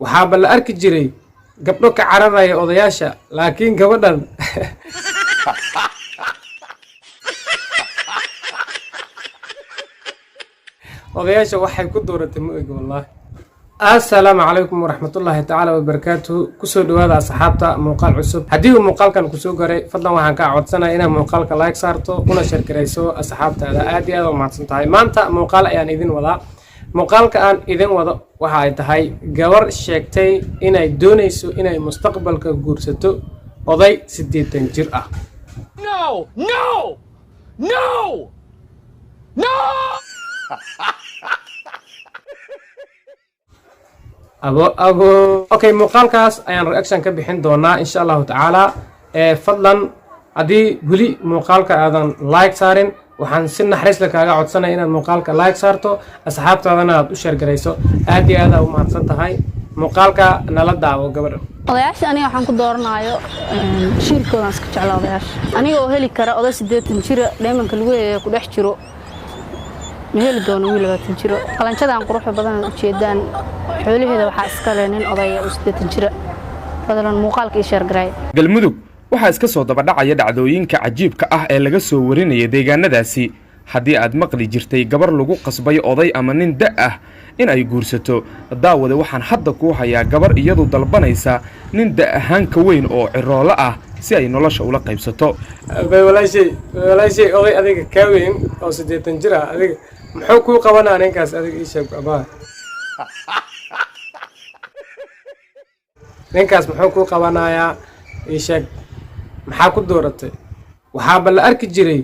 waxaaba la arki jiray gabdho ka cararaya odayaasha laakiin gabadhan odayaasha waxay ku dooratay ma ogi wallahi. Assalaamu calaykum waraxmatullaahi tacaala wabarakaatuhu. Kusoo dhawaada asxaabta muuqaal cusub. Haddii uu muuqaalkan kusoo garay fadlan waxaan kaa codsanayaa inaad muuqaalka like saarto una share garayso asxaabtaada. Aad iyo aad u mahadsan tahay. Maanta muuqaal ayaan idin wadaa. Muuqaalka aan idin wado waxa ay tahay gabar sheegtay inay doonayso inay mustaqbalka guursato oday 80 jir ah. No! No! No! No! Okay, muuqaalkaas ayaan reaction ka bixin doonaa insha Allah tacaala. Fadlan haddii weli muuqaalka aadan like saarin waxaan si naxariis leh kaaga codsanayaa inaad muuqaalka like saarto asxaabtaadana aad u share garayso. Aad iyo aad u mahadsan tahay. Muuqaalka nala daawo gabadha. odayaasha aniga waxaan ku dooranayo shirkoodan iska jecel odayaasha aniga oo heli kara oday 80 jir dheemanka lagu leeyahay ku dhex jiro ma heli doono wiil 20 jir qalanjadan quruxda badan u jeedaan xoolaheeda waxa iska leenin oday 80 jir fadlan muuqaalka ii share garay galmudug waxa iska soo daba dhacaya dhacdooyinka cajiibka ah ee laga soo warinayay deegaanadaasi haddii aad maqli jirtay gabar lagu qasbay oday ama nin da ah in ay guursato daawada waxaan hadda ku hayaa gabar iyadu dalbanaysa nin da ahaan ka weyn oo ciroolo ah si ay nolosha ula qaybsato walaashay oday adiga ka weyn oo 80 jir ah adiga muxuu ku qabanaa ninkaas adiga ii sheeg abaa ninkaas muxuu ku qabanayaa ii sheeg maxaa ku dooratay waxaaba la arki jiray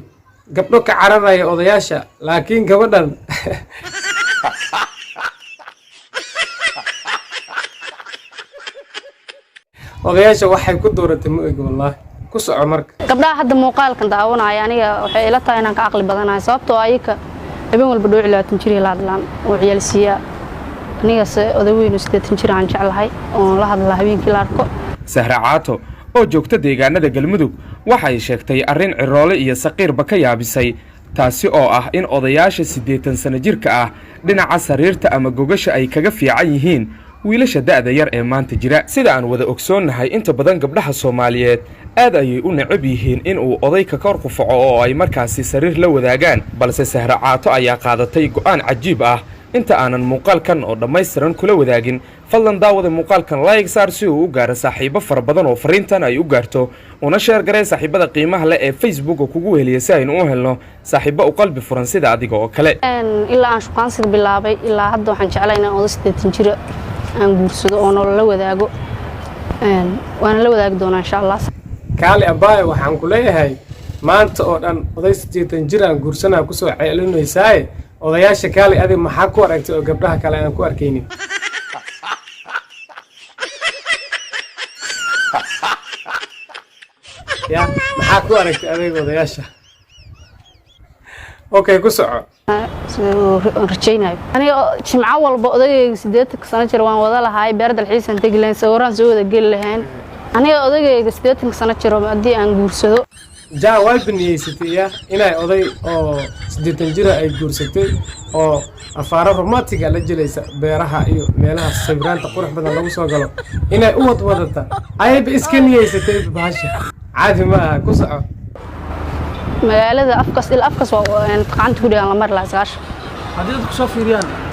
gabdho ka cararaya odayaasha laakiin gabadhan odayaasha waxay ku dooratay ma ogi wallahi. Ku soco marka gabdhaha hadda muuqaalkan daawanaya aniga waxay ila tahay inaan ka aqli badanahay sababtoo ayka habeen walba dhooc 20 jir la hadlaan oo ciyaalsiya aniga oday weyn 80 jir aan jeclahay oo la hadlaa habeenkii la arko. Sahra Caato oo joogta deegaanada galmudug waxay sheegtay arrin ciroole iyo saqiirba ka yaabisay taasi oo ah in odayaasha 80 sano jirka ah dhinaca sariirta ama gogasha ay kaga fiican yihiin wiilasha da'da yar ee maanta jira sida aan wada ogsoonnahay inta badan gabdhaha Soomaaliyeed aad ayay u necab yihiin in uu oday ka kor qufaco oo ay markaasi sariir la wadaagaan balse Sahra Caato ayaa qaadatay go'aan cajiib ah inta aanan muuqaalkan oo dhammaystiran kula wadaagin fadlan daawada muuqaalkan like saar si uu u gaaro saaxiibo fara badan oo fariintan ay u gaarto una share garay saaxiibada qiimaha leh ee Facebook oo kugu weheliya si aynu u helno saaxiibo u qalbi furan sida adiga oo kale ilaa aan shaqaansiga bilaabay ilaa hadda waxaan jeclahay inaan oday 80 jir aan guursado oo nolol la wadaago waana la wadaagi doonaa insha Allah. kaali abaaye waxaan ku leeyahay maanta oo dhan oday 80 jir aan guursanaa ku soo ceelinaysaa odayaasha kaali adiga maxaa ku aragtay oo gabdhaha kale aan ku arkaynin ya maxaa ku aragtay adiga odayaasha okay ku soco rajaynayo aniga jimco walba odagayga 80 sano jir waan wada lahaay beer dalxiisan tagi lahayn sawiraan soo wada geli lahayn aniga odagayga 80 sano jir haddii aan guursado jaa way baniyeysatay inay oday oo 80 jir ay guursatay oo afaaro romantic la jilaysa beeraha iyo meelaha sawiraanta qurux badan lagu soo galo inay u wadata ayba iska niyeysatay baasha caadi ma aha ku soco magaalada afkas waa qacanta ku dhigan la mar la isgaasho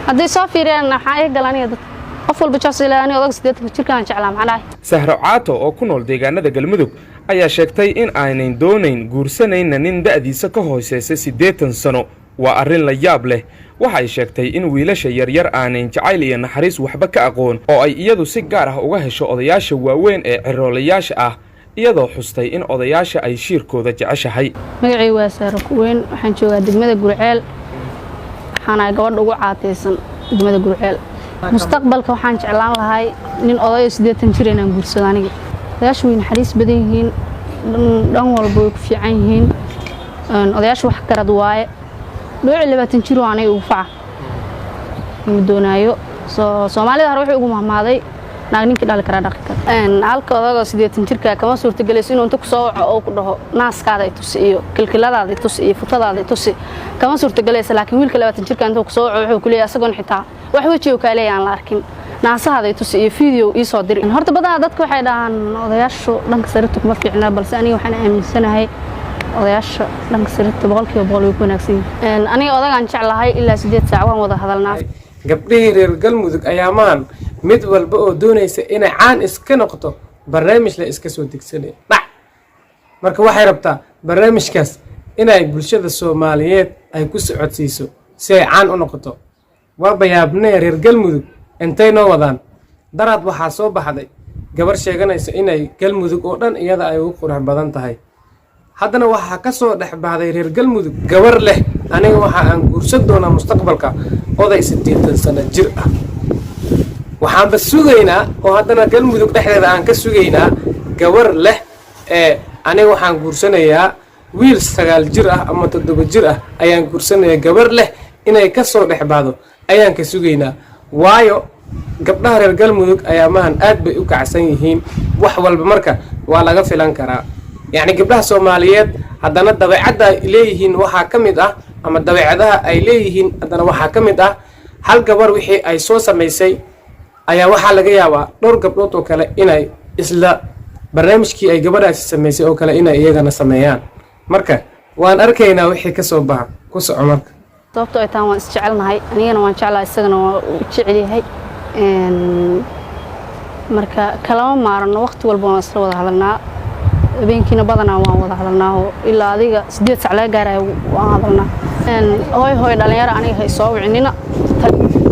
haddii soo fiiriyaan waxaa ay galaniya dad qof walba jasilaani odag 80 jirkaan jeclaa maxaa dhahay. Sahra Caato oo ku nool deegaanada galmudug ayaa sheegtay in aanay doonayn guursanayna nin da'diisa ka hooseysa 80 sano waa arrin la yaab leh waxay sheegtay in wiilasha yaryar aanay jacayl iyo naxariis waxba ka aqoon oo ay iyadu si gaar ah uga hesho odayaasha waaweyn ee ciroolayaasha ah iyadoo xustay in odayaasha ay shirkooda jeceshahay. magacay waa Sahra Kuweyn waxaan joogaa degmada Gurceel waxaana gabadh ugu caateysan degmada Gurceel mustaqbalka waxaan jeclaan lahay nin oday 80 jir inaan guursado aniga odayaashu way naxariis badan yihiin dhan walba way ku fiican yihiin odayaashu wax karad waaye dhooc 20 jir oo anay ugu faca ma doonayo Soomaalida hore wuxuu ugu mahmaaday naag ninka dhali kara dhaqi kara halka odaga 80 jirka kama suurtagelayso inuu inta ku soo waco oo ku dhaho naaskaada ay tusi iyo kilkiladaada ay tusi iyo futadaada ay tusi kama suurtagelayso laakiin wiilka 20 jirka inta ku soo waco wuxuu ku leeyahay asagoon xitaa wax wajiga ka leeyahay aan la arkin naasahaday tusi iyo video ii soo diray horta badanaa dadka waxay dhahaan odayaashu dhanka sariirta kuma fiicnaa balse aniga waxaan aaminsanahay odayaasha dhanka sariirta boqolkiiba boqol way ku wanaagsan yihiin aniga odagaan jeclahay ilaa 8 saac waan wada hadalnaa gabdhihii reer galmudug ayaa maan mid walba oo doonaysa inay caan iska noqoto barnaamij la iska soo degsanay dhac marka waxay rabtaa barnaamijkaas inay bulshada Soomaaliyeed ay ku socodsiiso si ay caan u noqoto waa bayaabnay reer galmudug intay noo wadaan daraad waxaa soo baxday gabar sheeganaysa inay galmudug oo dhan iyada ay ugu qurux badan tahay haddana waxaa ka soo dhex baxday reer galmudug gabar leh aniga waxa aan guursan doonaa mustaqbalka oday 80 sano jir ah waxaan sugaynaa oo haddana galmudug dhexdeeda aan ka sugaynaa gabar leh aniga waxaan guursanayaa wiil 9 jir ah ama 7 jir ah ayaan guursanayaa gabar leh inay ka soo dhex baxdo ayaan ka sugaynaa waayo gabdhaha reer galmudug ayaa maahan aad bay u kacsan yihiin wax walba marka waa laga filan karaa يعني قبلها سوماليات هذانا دبعتها إليهن وحا كمد أما دبعتها إليهن هذانا وحا كمد هل قبر وحي أي صوصة ميسي أي وحا لقياوا نور قبلوتو كلا إنا إسلا برنامج كي أي قبر أسيس ميسي أو كلا إنا إيغانا سميان مركا وان أركينا وحي كسوبها كسو عمرك sababtoo ay taan waan isjecelnahay anigana waan jeclahay isagana waan u jecelyahay marka kalama maarano waqti walba waan isla wada hadalnaa habeenkiina badanaa waan wada hadalnaa oo ilaa adiga 8 saac laga gaaray waan hadalnaa hooy dhalinyaro aniga hay soo wicinina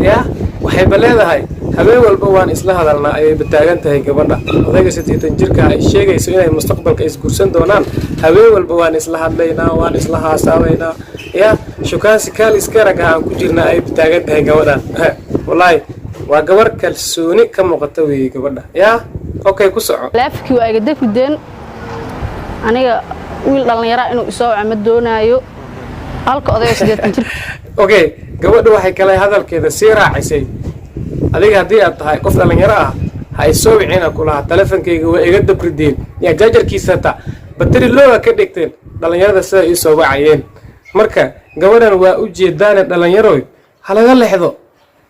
ya waxay baleedahay habeen walba waan isla hadalnaa ay bataagan tahay gabadha odayga 80 jirka ay sheegayso inay mustaqbalka isguursan doonaan habeen walba waan isla hadlaynaa waan isla haasaweynaa ya shukaansi kaalis karaga aan ku jirnaa ay bataagan tahay gabadhan wallahi waa gabar kalsooni ka muuqata weey gabadha ya okay ku soco laafkii waa iga dafideen aniga wiil dhalinyaro inuu isoo ama doonaayo halka oday 80 jir okay gabadhu waxay kale hadalkeeda sii raacisay adiga hadii aad tahay qof dhalinyaro ah hay soo wicina kulaha telefonkeyga waa iga dabrideen ya jaajarkiisa ta batari looga ka dhigteen dhalinyarada sida ay soo wacayeen marka gabadhan waa u jeedaan dhalinyaro halaga leexdo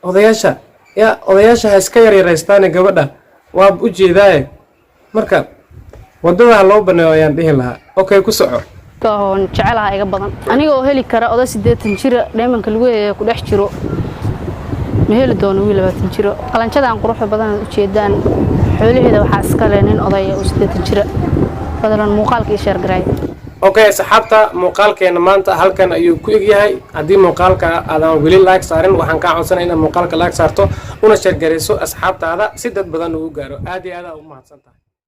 odayaasha ya odayaasha iska yareeystaan gabadha waa u jeedaaye marka wadada loo baneeyo ayaan dhihi lahaa okay ku soco kahoon jecelaha iga badan aniga oo heli kara oday 80 jir dheemanka lagu yeeyo ku dhex jiro ma heli doono wiil 20 jir qalanjadan quruxda badan u jeedaan xoolaheeda waxa iska leenin oday 80 jir fadlan muuqaalka share garay okay saxaabta muuqaalkeena maanta halkan ayuu ku eg yahay hadii muuqaalka aadan weli like saarin waxaan ka codsanayaa in muuqaalka like saarto una share gareyso asxaabtaada si dad badan ugu gaaro aad iyo aad u mahadsantahay